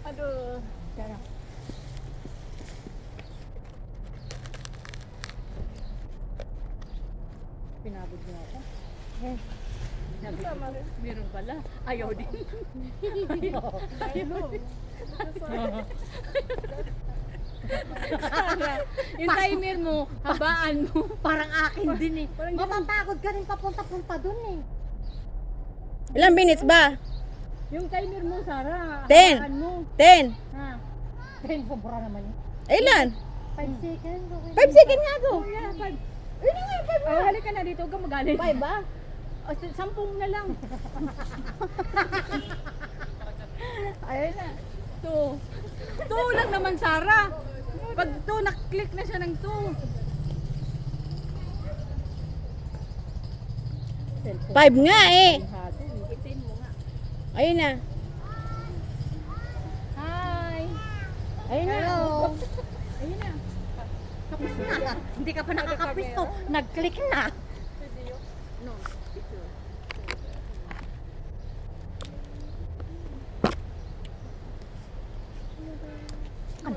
Aduh. Sarap. Pinabot niya ako. Eh. Sabi ko, meron pala. Ayaw din. Ayaw. Yung timer mo, habaan mo. Parang akin din eh. Mapapagod ka rin papunta-punta dun eh. Ilang minutes ba? Yung timer mo, Sarah. 10. Habaan mo. 10. Ha. 10 sobra naman yun. Ilan? 5 seconds. 5 seconds nga to. Oh, yeah, 5. Oh, halika na dito, huwag ka magalit. 5 ba? O, 10 na lang. Ayun na. 2. 2 lang naman, Sarah. Pag 2, naklik na siya ng 2. 5 nga eh. Itin mo nga. Ayun na. Hi. Ayun na. Hello. Ayun na. Tapos na. Hindi ka pa nakakapwisto. Nag-click na. No, picture.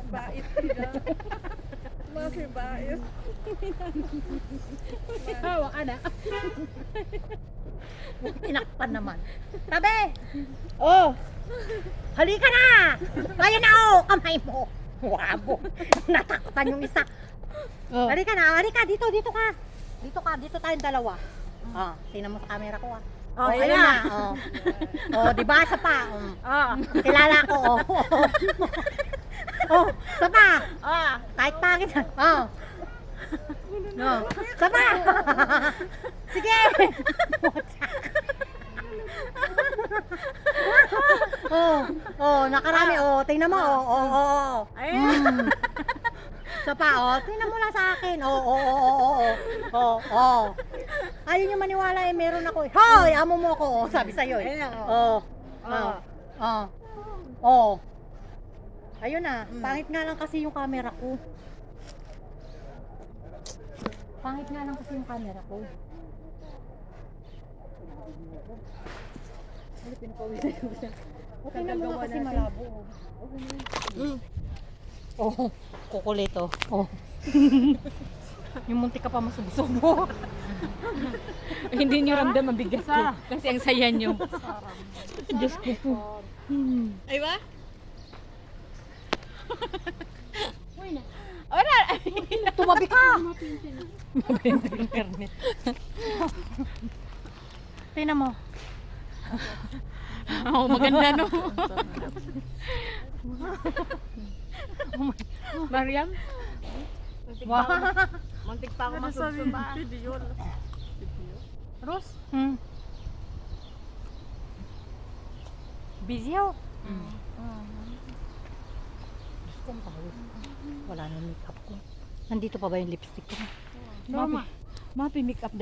Bait sila. Bakit bait? Hawa ka na. Tinakpan naman. Tabi! Oh. Halika na! Ayan na oh! Kamay mo! Wabo! Natakpan yung isa. Oh. Halika na! Halika! Dito! Dito ka! Dito tayong dalawa. Ah, tingnan mo sa camera ko ah. Oh, ayun ayun na. na. Oh. Oh, di ba? Sa pa. Ah. Kilala ko. Oh. Oh, sa pa. Ah. Kahit pangit. Oh. No. Sa pa. Sige. Oh, nakarami. Oh, tingnan mo. Oh. Ayun. Sa pa, oh. Tingnan mo lang sa akin. Oh. Ayaw niyo maniwala eh, meron ako. Hoy, amo mo ako. Oh, sabi sa'yo eh. Ayun, Oh. Ayun na. Pangit nga lang kasi yung camera ko. Pangit nga lang kasi yung camera ko. Okay na muna kasi malabo. Oh, kukulit oh. Oh. Yung muntik ka pa masubo-subo. Hindi niyo ramdam ang bigat ko. Kasi ang saya niyo. Diyos ko po. Ay ba? Ora! Tumabi ka! Internet. Tingnan mo. Oh, maganda no. Mariam? Wow. Muntik pa ako masusumba. Ros? Busy ako. Wala na makeup ko. Nandito pa ba yung lipstick ko? Mama, make up